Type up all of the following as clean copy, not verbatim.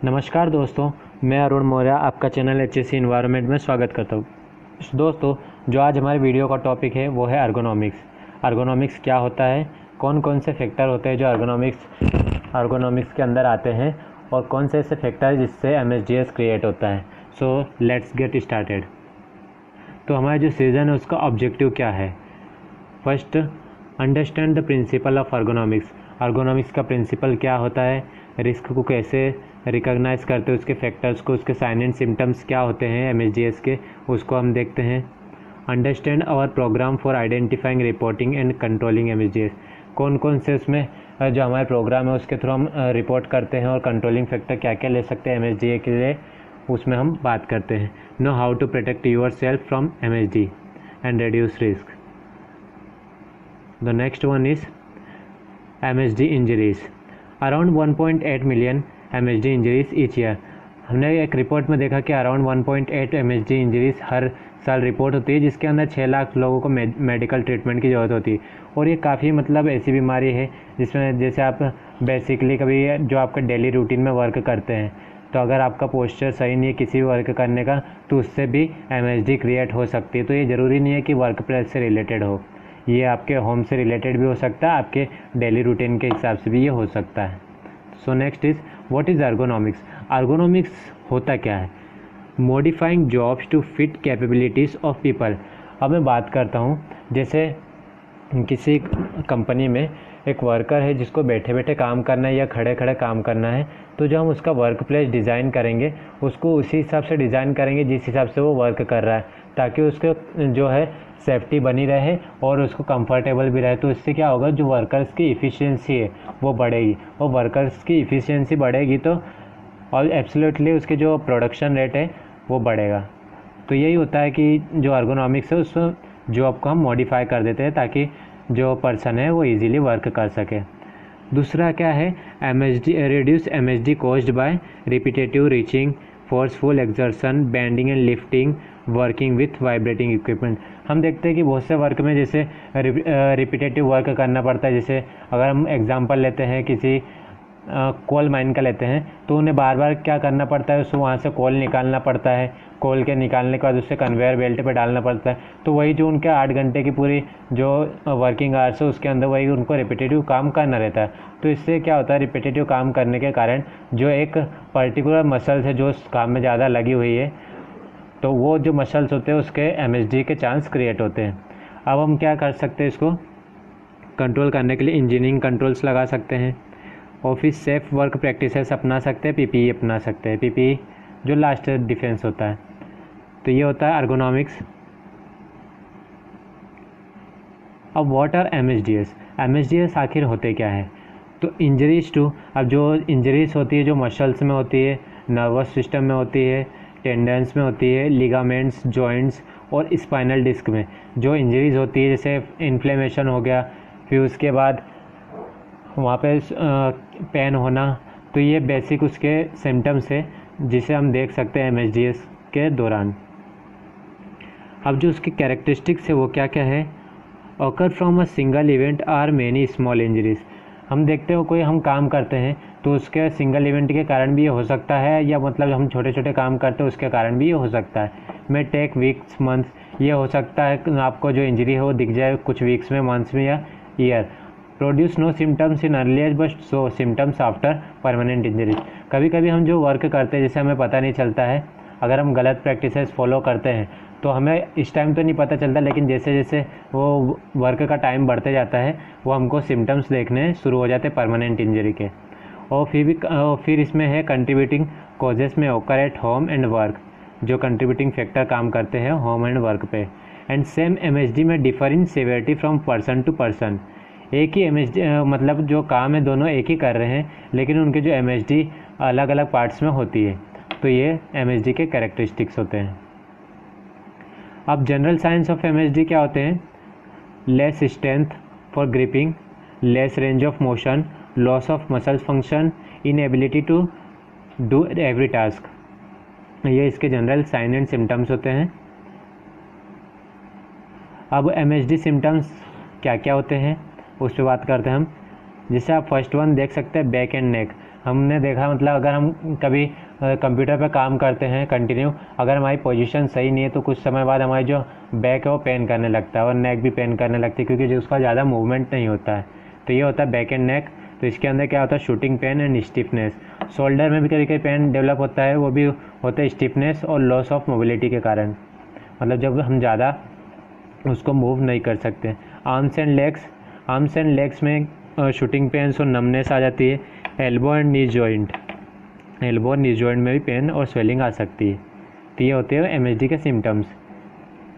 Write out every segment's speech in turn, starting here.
नमस्कार दोस्तों, मैं अरुण मौर्य आपका चैनल HSC इन्वायरमेंट में स्वागत करता हूँ। दोस्तों, जो आज हमारे वीडियो का टॉपिक है वो है अर्गोनॉमिक्स। अर्गोनॉमिक्स क्या होता है, कौन कौन से फैक्टर होते हैं जो अर्गोनॉमिक्स के अंदर आते हैं और कौन से ऐसे फैक्टर हैं जिससे MSDS क्रिएट होता है। So let's get started. तो हमारा जो सीजन है उसका ऑब्जेक्टिव क्या है। First, understand the principle of ergonomics. Ergonomics का प्रिंसिपल क्या होता है, रिस्क को कैसे रिकॉग्नाइज करते हैं, उसके फैक्टर्स को, उसके साइन एंड सिम्टम्स क्या होते हैं MSDS के, उसको हम देखते हैं। Understand our program for identifying, reporting and controlling MSDS। कौन कौन से उसमें जो हमारे प्रोग्राम है उसके थ्रू हम रिपोर्ट करते हैं और कंट्रोलिंग फैक्टर क्या क्या ले सकते हैं MSDA के लिए, उसमें हम बात करते हैं। Know how to protect yourself from MSD and reduce risk. The next one is MSD injuries. Around 1.8 million MSD injuries each year. हमने एक रिपोर्ट में देखा कि अराउंड 1.8 MSD इंजरीज हर साल रिपोर्ट होती है, जिसके अंदर 6 लाख लोगों को मेडिकल ट्रीटमेंट की ज़रूरत होती है। और ये काफ़ी ऐसी बीमारी है जिसमें जैसे आप बेसिकली कभी जो आपका डेली रूटीन में वर्क करते हैं, तो अगर आपका पोस्चर सही नहीं है किसी भी वर्क करने का, तो उससे भी MSD क्रिएट हो सकती है। तो ये ज़रूरी नहीं है कि वर्क प्लेस से रिलेटेड हो, ये आपके होम से रिलेटेड भी हो सकता है, आपके डेली रूटीन के हिसाब से भी ये हो सकता है। So next is what is ergonomics. Ergonomics होता क्या है। Modifying jobs to fit capabilities of people. अब मैं बात करता हूँ, जैसे किसी कंपनी में एक वर्कर है जिसको बैठे बैठे काम करना है या खड़े खड़े काम करना है, तो जो हम उसका वर्क प्लेस डिज़ाइन करेंगे उसको उसी हिसाब से डिज़ाइन करेंगे जिस हिसाब से वो वर्क कर रहा है, ताकि उसको जो है सेफ्टी बनी रहे और उसको कंफर्टेबल भी रहे। तो इससे क्या होगा, जो वर्कर्स की इफ़िशियंसी है वो बढ़ेगी, और वर्कर्स की इफ़िशियंसी बढ़ेगी तो और एब्सोल्युटली उसके जो प्रोडक्शन रेट है वो बढ़ेगा। तो यही होता है कि जो अर्गोनॉमिक्स है उस जॉब को हम मॉडिफाई कर देते हैं ताकि जो पर्सन है वो इजीली वर्क कर सके। दूसरा क्या है, reduce MSD caused by repetitive reaching, forceful exertion, bending and lifting, working with vibrating equipment. हम देखते हैं कि बहुत से वर्क में जैसे रिपीटेटिव वर्क करना पड़ता है। जैसे अगर हम एग्जांपल लेते हैं किसी कोल माइन का लेते हैं, तो उन्हें बार बार क्या करना पड़ता है, उसको वहाँ से कोल निकालना पड़ता है, कोल के निकालने के बाद उससे कन्वेयर बेल्ट पे डालना पड़ता है। तो वही जो उनके 8 घंटे की पूरी जो वर्किंग आवर्स है उसके अंदर वही उनको रिपीटेटिव काम करना रहता है। तो इससे क्या होता है, रिपीटेटिव काम करने के कारण जो एक पर्टिकुलर मसल्स है जो उस काम में ज़्यादा लगी हुई है, तो वो जो मसल्स होते हैं उसके MSD के चांस क्रिएट होते हैं। अब हम क्या कर सकते हैं, इसको कंट्रोल करने के लिए इंजीनियरिंग कंट्रोल्स लगा सकते हैं, ऑफिस सेफ वर्क प्रैक्टिसेस अपना सकते हैं, PPE अपना सकते हैं, PPE जो लास्ट डिफेंस होता है। तो ये होता है अर्गोनॉमिक्स। अब व्हाट आर MSDS आखिर होते क्या है। तो इंजरीज टू, अब जो इंजरीज होती है जो मसल्स में होती है, नर्वस सिस्टम में होती है, टेंडन्स में होती है, लिगामेंट्स, जॉइंट्स और स्पाइनल डिस्क में जो इंजरीज होती है, जैसे इन्फ्लेमेशन हो गया, फिर उसके बाद वहाँ पे पेन होना, तो ये बेसिक उसके सिम्टम्स है जिसे हम देख सकते हैं MSDS के दौरान। अब जो उसकी कैरेक्टरिस्टिक्स है वो क्या क्या है। Occur from a single event or many small injuries. हम देखते हो कोई हम काम करते हैं तो उसके सिंगल इवेंट के कारण भी ये हो सकता है, या हम छोटे छोटे काम करते हैं उसके कारण भी ये हो सकता है। मे टेक वीक्स, मंथ्स, ये हो सकता है आपको जो इंजरी है वो दिख जाए कुछ वीक्स में, मंथ्स में या year. Produce no symptoms in early age but show symptoms after permanent injuries. कभी कभी हम जो वर्क करते हैं जैसे हमें पता नहीं चलता है, अगर हम गलत प्रैक्टिसेस फॉलो करते हैं तो हमें इस टाइम तो नहीं पता चलता, लेकिन जैसे जैसे वो वर्क का टाइम बढ़ते जाता है वो हमको सिम्टम्स देखने शुरू हो जाते हैं परमानेंट इंजरी के। और फिर इसमें है कंट्रीब्यूटिंग कॉजेस में occur at home and work, जो कंट्रीब्यूटिंग फैक्टर काम करते हैं होम एंड वर्क पे। एंड सेम MSD में differ in severity from person to person. एक ही MSD जो काम है दोनों एक ही कर रहे हैं, लेकिन उनके जो MSD अलग अलग पार्ट्स में होती है। तो ये MSD के कैरेक्टरिस्टिक्स होते हैं। अब जनरल साइंस ऑफ MSD क्या होते हैं। Less strength for gripping, less range of motion, loss of muscle function, inability to do every task. ये इसके जनरल साइन एंड सिम्टम्स होते हैं। अब MSD सिम्टम्स क्या क्या होते हैं उस पर बात करते हैं हम। जैसे आप फर्स्ट वन देख सकते हैं बैक एंड नेक। हमने देखा मतलब अगर हम कभी कंप्यूटर पे काम करते हैं कंटिन्यू, अगर हमारी पोजीशन सही नहीं है तो कुछ समय बाद हमारी जो बैक है वो पेन करने लगता है और नेक भी पेन करने लगती है, क्योंकि जो उसका ज़्यादा मूवमेंट नहीं होता है। तो ये होता है बैक एंड नेक। तो इसके अंदर क्या होता है, shooting pain and stiffness. Shoulder में भी कभी कभी पेन डेवलप होता है, वो भी होता है स्टिफनेस और लॉस ऑफ मोबिलिटी के कारण, मतलब जब हम ज़्यादा उसको मूव नहीं कर सकते। आर्म्स एंड लेग्स में शूटिंग पेन्स और नमनेस आ जाती है। एल्बो एंड नी जॉइंट में भी पेन और स्वेलिंग आ सकती है। तो ये होते हैं एमएसडी के सिम्टम्स।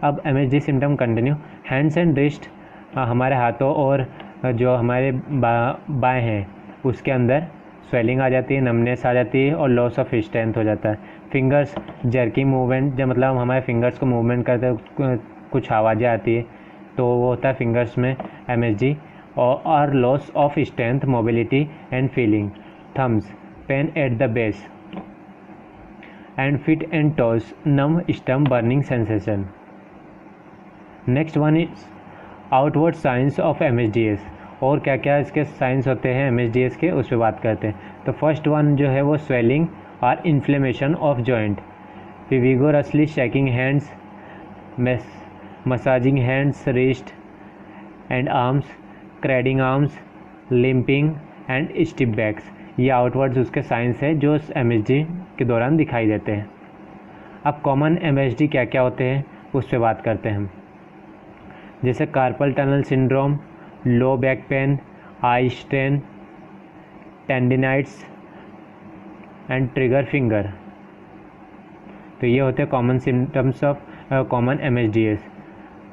अब MSD symptom continue. Hands and wrist, हमारे हाथों और जो हमारे बाएं हैं उसके अंदर स्वेलिंग आ जाती है, नमनेस आ जाती है और लॉस ऑफ स्ट्रेंथ हो जाता है। फिंगर्स जर्किंग मूवमेंट, जब मतलब हमारे फिंगर्स को मूवमेंट करते हैं कुछ आवाज़ें आती है, तो वो होता है फिंगर्स में एमएसडी। और loss of strength, mobility and feeling. Thumbs pain at the base and feet and toes, numb stump burning sensation. Next one is outward signs of MSDs. और क्या क्या इसके साइंस होते हैं एमएसडीएस के, उस पर बात करते हैं। तो फर्स्ट वन जो है वो स्वेलिंग और inflammation of joint, vigorously shaking hands, massaging hands, wrist and arms, cradling arms, limping and stiff backs. ये आउटवर्ड्स उसके साइंस है जो एमएसडी के दौरान दिखाई देते हैं। अब कॉमन एमएसडी क्या क्या होते हैं उस पर बात करते हैं हम। जैसे carpal tunnel syndrome, low back pain, eye strain, tendinitis and trigger finger. तो ये होते हैं common symptoms of common MSDs.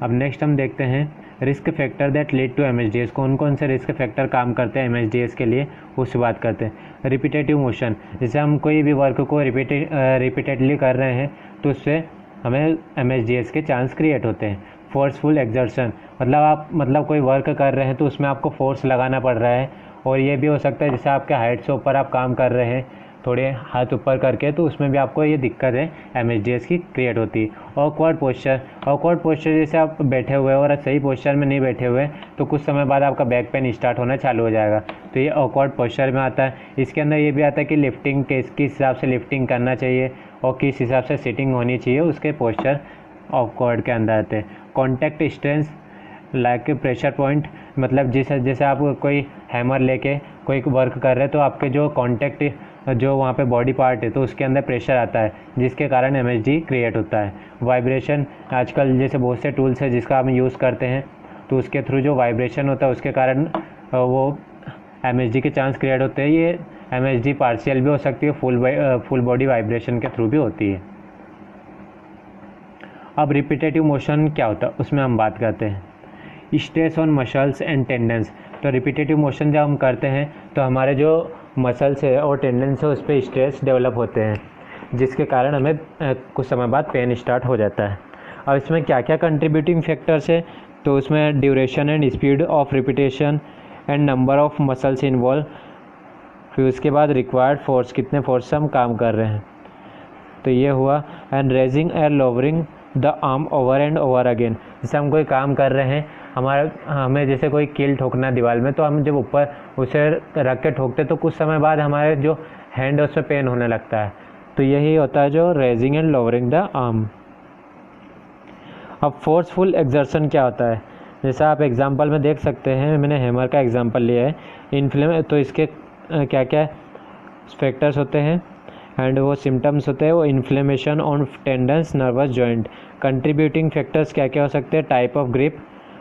अब नेक्स्ट हम देखते हैं risk factor that lead to MSDs. कौन कौन से रिस्क फैक्टर काम करते हैं एमएसडीएस के लिए, उससे बात करते हैं। रिपीटेटिव मोशन, जैसे हम कोई भी वर्क को रिपीटेडली कर रहे हैं तो उससे हमें एमएसडीएस के चांस क्रिएट होते हैं। फोर्सफुल एक्सर्शन, मतलब कोई वर्क कर रहे हैं तो उसमें आपको फोर्स लगाना पड़ रहा है, और ये भी हो सकता है जैसे आपके हाइट से ऊपर आप काम कर रहे हैं थोड़े हाथ ऊपर करके, तो उसमें भी आपको ये दिक्कत है एमएसडीएस की क्रिएट होती है। ऑकवर्ड पोस्चर, जैसे आप बैठे हुए और सही पोस्चर में नहीं बैठे हुए तो कुछ समय बाद आपका बैक पेन स्टार्ट होना चालू हो जाएगा, तो ये ऑकवर्ड पोस्चर में आता है। इसके अंदर ये भी आता है कि लिफ्टिंग किस हिसाब से लिफ्टिंग करना चाहिए और किस हिसाब से सिटिंग होनी चाहिए, उसके पोस्चर ऑकवर्ड के अंदर आते हैं। Contact strength like pressure point, मतलब जैसे आप कोई हैमर लेके कोई वर्क कर रहे हैं तो आपके जो कॉन्टैक्ट जो वहाँ पे बॉडी पार्ट है तो उसके अंदर प्रेशर आता है, जिसके कारण एमएसडी क्रिएट होता है। वाइब्रेशन, आजकल जैसे बहुत से टूल्स है जिसका हम यूज़ करते हैं तो उसके थ्रू जो वाइब्रेशन होता है उसके कारण वो एमएसडी के चांस क्रिएट होते हैं। ये एमएसडी पार्शियल भी हो सकती है, फुल बॉडी वाइब्रेशन के थ्रू भी होती है। अब रिपीटेटिव मोशन क्या होता है उसमें हम बात करते हैं। Stress on muscles and tendons, तो रिपीटेटिव मोशन जब हम करते हैं तो हमारे जो मसल्स है और टेंडेंस है उस पर स्ट्रेस डेवलप होते हैं, जिसके कारण हमें कुछ समय बाद पेन स्टार्ट हो जाता है। अब इसमें क्या क्या कंट्रीब्यूटिंग फैक्टर्स है, तो उसमें duration and speed of repetition and number of muscles involve, फिर उसके बाद रिक्वायर्ड फोर्स, कितने फोर्स से हम काम कर रहे हैं, तो ये हुआ। And raising and lowering the arm over and over again, जैसे हम कोई काम कर रहे हैं हमें जैसे कोई कील ठोकना है दीवार में, तो हम जब ऊपर उसे रख के ठोकते तो कुछ समय बाद हमारे जो हैंड है उसमें पेन होने लगता है, तो यही होता है जो raising and lowering the arm. अब फोर्सफुल एक्सर्शन क्या होता है, जैसा आप एग्जांपल में देख सकते हैं, मैंने हैमर का एग्जांपल लिया है। तो इसके क्या क्या फैक्टर्स होते हैं एंड वो सिम्टम्स होते हैं, वो inflammation on tendons, nervous joint. Contributing factors क्या क्या हो सकते हैं, type of grip,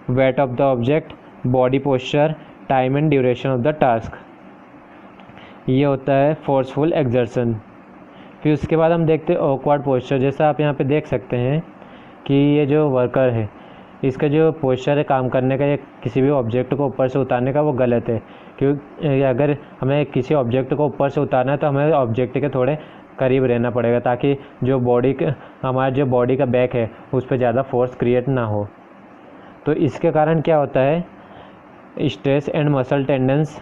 weight of the object, body posture, time and duration of the task. ये होता है फोर्सफुल एक्सर्शन। फिर उसके बाद हम देखते हैं ऑकवर्ड पोस्चर, जैसा आप यहाँ पे देख सकते हैं कि ये जो वर्कर है इसका जो पोस्चर है काम करने का या किसी भी ऑब्जेक्ट को ऊपर से उतारने का, वो गलत है। क्योंकि अगर हमें किसी ऑब्जेक्ट को ऊपर से उतारना है तो हमें ऑब्जेक्ट के थोड़े करीब रहना पड़ेगा, ताकि जो हमारा जो बॉडी का बैक है उस पर ज़्यादा फोर्स क्रिएट ना हो। तो इसके कारण क्या होता है, स्ट्रेस एंड मसल टेंडेंस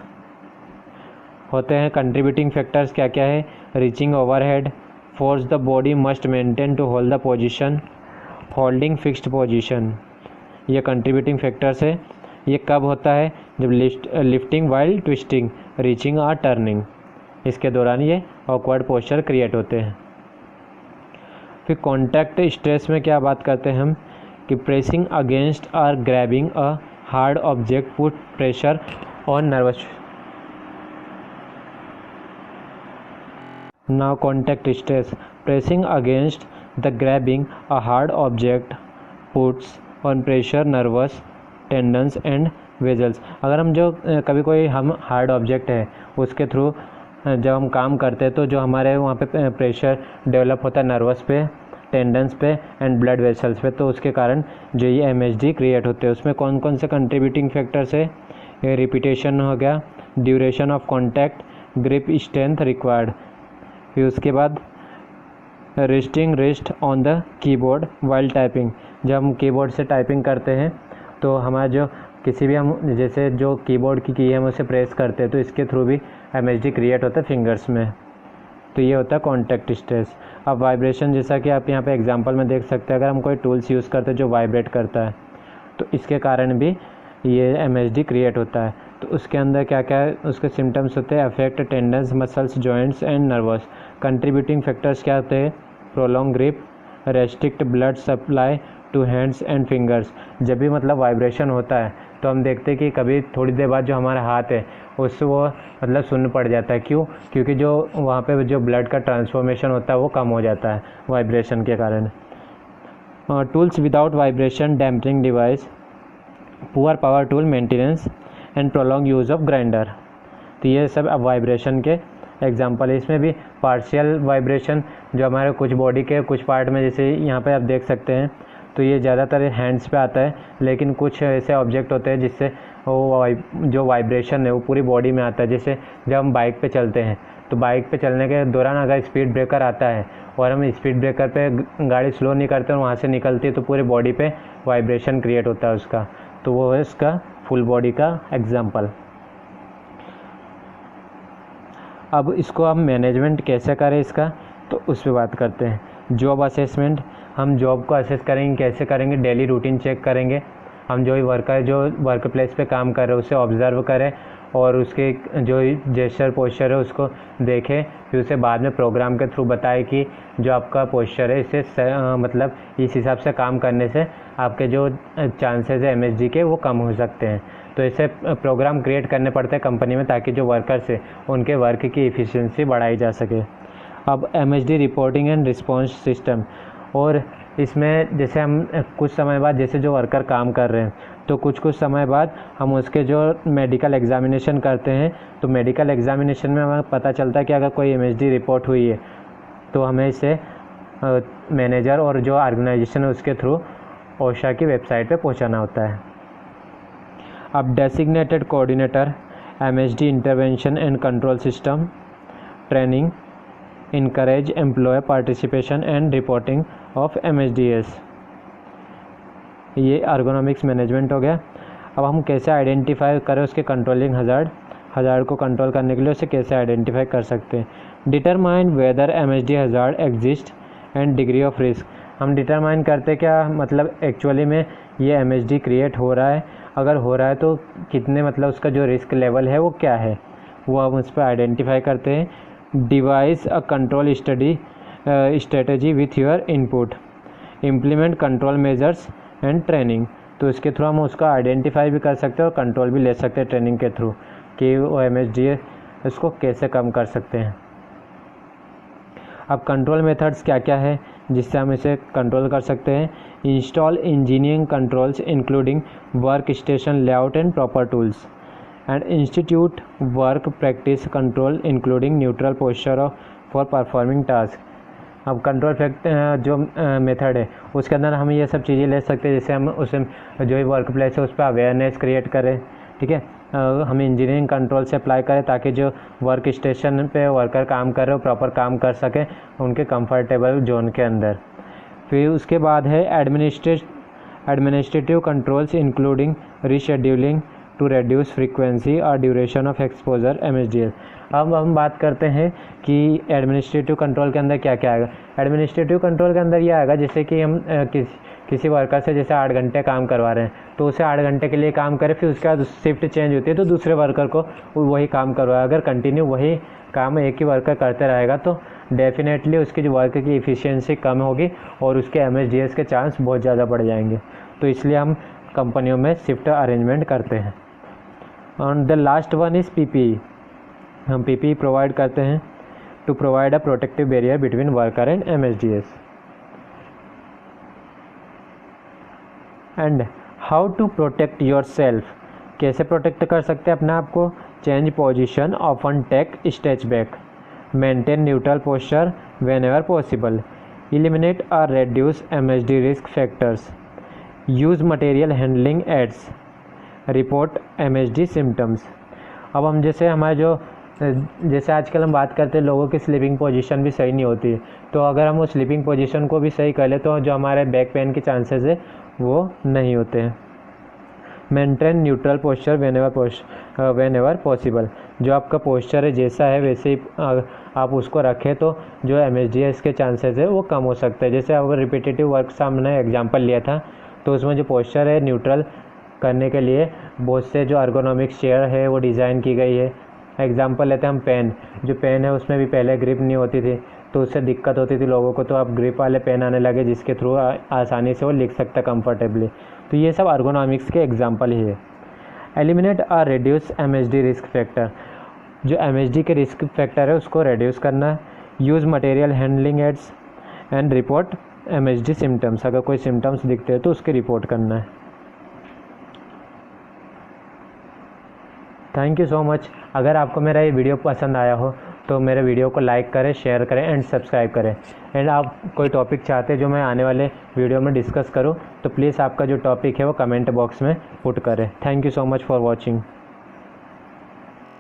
होते हैं। कंट्रीब्यूटिंग फैक्टर्स क्या क्या है, reaching overhead, force the body must maintain to hold the position, holding fixed position, ये कंट्रीब्यूटिंग फैक्टर्स है। ये कब होता है? जब लिफ्टिंग वाइल ट्विस्टिंग, रीचिंग और टर्निंग, इसके दौरान ये ऑकवर्ड पोस्चर क्रिएट होते हैं। फिर कॉन्टैक्ट स्ट्रेस में क्या बात करते हैं हम कि प्रेसिंग अगेंस्ट और grabbing a hard object put pressure on nervous. Now contact stress, pressing against the grabbing a hard object puts on pressure nervous tendons and vessels. अगर हम जो कभी कोई हम हार्ड ऑब्जेक्ट है उसके थ्रू जब हम काम करते हैं तो जो हमारे वहाँ पे प्रेशर डेवलप होता है नर्वस पे, टेंडन्स पे एंड ब्लड वेसल्स पे, तो उसके कारण जो ये MSD क्रिएट होते हैं। उसमें कौन कौन से कंट्रीब्यूटिंग फैक्टर्स है? रिपीटेशन हो गया, duration of contact, grip strength required. फिर उसके बाद resting rest on the keyboard while typing. जब हम कीबोर्ड से टाइपिंग करते हैं तो हमारा जो किसी भी हम जैसे जो कीबोर्ड की है हम उसे प्रेस करते हैं तो इसके थ्रू भी MSD क्रिएट होता है फिंगर्स में। तो ये होता है कॉन्टैक्ट स्ट्रेस। अब वाइब्रेशन, जैसा कि आप यहाँ पे एग्जांपल में देख सकते हैं, अगर हम कोई टूल्स यूज़ करते हैं जो वाइब्रेट करता है तो इसके कारण भी ये MSD क्रिएट होता है। तो उसके अंदर क्या क्या है, उसके सिम्टम्स होते हैं affect tendons, muscles, joints and nerves. Contributing factors क्या होते हैं? Prolong grip, restrict blood supply to hands and fingers. जब भी मतलब वाइब्रेशन होता है तो हम देखते हैं कि कभी थोड़ी देर बाद जो हमारा हाथ है उससे वो मतलब शून्य पड़ जाता है। क्यों? क्योंकि जो वहाँ पे जो ब्लड का ट्रांसफॉर्मेशन होता है वो कम हो जाता है वाइब्रेशन के कारण। Tools without vibration damping device, poor power tool maintenance and prolong use of grinder. तो ये सब अब वाइब्रेशन के एग्जाम्पल है। इसमें भी पार्शियल वाइब्रेशन जो हमारे कुछ बॉडी के कुछ पार्ट में, जैसे यहाँ पे आप देख सकते हैं, तो ये ज़्यादातर हैंड्स पे आता है, लेकिन कुछ ऐसे ऑब्जेक्ट होते हैं जिससे वो जो वाइब्रेशन है वो पूरी बॉडी में आता है। जैसे जब हम बाइक पे चलते हैं तो बाइक पे चलने के दौरान अगर स्पीड ब्रेकर आता है और हम स्पीड ब्रेकर पे गाड़ी स्लो नहीं करते और वहाँ से निकलती है तो पूरी बॉडी पे वाइब्रेशन क्रिएट होता है उसका। तो वो है इसका फुल बॉडी का एग्जाम्पल। अब इसको हम मैनेजमेंट कैसे करें इसका, तो उस पर बात करते हैं। जॉब असेसमेंट, हम जॉब को असेस करेंगे, कैसे करेंगे? डेली रूटीन चेक करेंगे। हम जो वर्कर जो वर्क प्लेस पे काम कर रहे हैं उसे ऑब्ज़र्व करें और उसके जो जेस्चर पोस्चर है उसको देखें। फिर उसे बाद में प्रोग्राम के थ्रू बताएं कि जो आपका पोस्चर है इससे मतलब इस हिसाब से काम करने से आपके जो चांसेस है MSD के वो कम हो सकते हैं। तो ऐसे प्रोग्राम क्रिएट करने पड़ते हैं कंपनी में ताकि जो वर्कर्स है उनके वर्क की एफिशिएंसी बढ़ाई जा सके। अब MSD reporting and response system, और इसमें जैसे हम कुछ समय बाद जैसे जो वर्कर काम कर रहे हैं तो कुछ समय बाद हम उसके जो मेडिकल एग्जामिनेशन करते हैं, तो मेडिकल एग्जामिनेशन में हमें पता चलता है कि अगर कोई MSD रिपोर्ट हुई है तो हमें इसे मैनेजर और जो ऑर्गेनाइजेशन है उसके थ्रू OSHA की वेबसाइट पे पहुंचाना होता है। अब designated coordinator, MSD intervention and control system training, encourage employee participation and reporting of MSDS। ये ergonomics मैनेजमेंट हो गया। अब हम कैसे आइडेंटिफाई करें उसके कंट्रोलिंग हज़ार्ड को कंट्रोल करने के लिए उसे कैसे आइडेंटिफाई कर सकते हैं? Determine whether MSD hazard exist and degree of risk. हम डिटरमाइन करते क्या मतलब एक्चुअली में ये MSD क्रिएट हो रहा है, अगर हो रहा है तो कितने मतलब उसका जो रिस्क लेवल है वो क्या है, वो हम उस पर आइडेंटिफाई करते हैं। Device a control strategy with your input, implement control measures and training. तो इसके थ्रू हम उसका आइडेंटिफाई भी कर सकते हैं और कंट्रोल भी ले सकते हैं ट्रेनिंग के थ्रू कि वो MSD इसको कैसे कम कर सकते हैं। अब कंट्रोल मेथड्स क्या क्या है जिससे हम इसे कंट्रोल कर सकते हैं? Install engineering controls including work station layout and proper tools and institute work practice control including neutral posture for performing task। अब कंट्रोल जो मेथड है उसके अंदर हम ये सब चीज़ें ले सकते हैं, जैसे हम उसे जो ही वर्क प्लेस है उस पर अवेयरनेस क्रिएट करें, ठीक है। हम इंजीनियरिंग कंट्रोल से अप्लाई करें ताकि जो वर्क स्टेशन पे वर्कर काम कर रहे हो प्रॉपर काम कर सकें उनके कंफर्टेबल जोन के अंदर। फिर उसके बाद है administrative controls including rescheduling to reduce frequency और ड्यूरेशन ऑफ एक्सपोजर MSDS। अब हम बात करते हैं कि एडमिनिस्ट्रेटिव कंट्रोल के अंदर क्या क्या आएगा। एडमिनिस्ट्रेटिव कंट्रोल के अंदर ये आएगा जैसे कि हम किसी वर्कर से जैसे 8 घंटे काम करवा रहे हैं तो उसे 8 घंटे के लिए काम करे, फिर उसके बाद शिफ्ट चेंज होती है तो दूसरे वर्कर को वही काम करवाए। अगर कंटिन्यू वही काम एक ही वर्कर करते रहेगा तो डेफिनेटली उसकी जो वर्क की इफ़िशियंसी कम होगी और उसके MSDS के चांस बहुत ज़्यादा बढ़ जाएंगे। तो इसलिए हम कंपनियों में शिफ्ट अरेंजमेंट करते हैं। और the last one is PPE। हम PPE प्रोवाइड करते हैं to provide a protective barrier between worker and MSDS। And how to protect yourself, कैसे प्रोटेक्ट कर सकते हैं अपने आप को? Change position, often take stretch back, maintain neutral posture whenever possible, eliminate और reduce MSD risk factors, use material handling aids, report MSD symptoms. अब हम जैसे आजकल हम बात करते हैं लोगों की स्लीपिंग पोजीशन भी सही नहीं होती, तो अगर हम वो स्लीपिंग पोजीशन को भी सही कर ले तो जो हमारे बैक पेन के चांसेस है वो नहीं होते हैं। Maintain neutral posture whenever possible, जो आपका पोस्चर है जैसा है वैसे ही आप उसको रखें तो जो MSDS के चांसेस है वो कम हो सकते हैं। जैसे अगर रिपीटेटिव वर्क से हमने एग्जांपल लिया था तो उसमें जो पोस्चर है न्यूट्रल करने के लिए बहुत से जो अर्गोनॉमिक्स चेयर है वो डिज़ाइन की गई है। एग्जांपल लेते हैं हम पेन, जो पेन है उसमें भी पहले ग्रिप नहीं होती थी तो उससे दिक्कत होती थी लोगों को, तो अब ग्रिप वाले पेन आने लगे जिसके थ्रू आसानी से वो लिख सकता कंफर्टेबली। तो ये सब अर्गोनॉमिक्स के एग्जांपल ही है। एलिमिनेट और रिड्यूस MSD रिस्क फैक्टर, जो MSD के रिस्क फैक्टर है उसको रिड्यूस करना है। Use material handling aids and report MSD symptoms, अगर कोई सिम्टम्स दिखते हैं तो उसकी रिपोर्ट करना है। Thank you so much. अगर आपको मेरा ये वीडियो पसंद आया हो तो मेरे वीडियो को लाइक करें, शेयर करें एंड सब्सक्राइब करें। एंड आप कोई टॉपिक चाहते हैं जो मैं आने वाले वीडियो में डिस्कस करूं तो प्लीज़ आपका जो टॉपिक है वो कमेंट बॉक्स में पुट करें। Thank you so much for watching.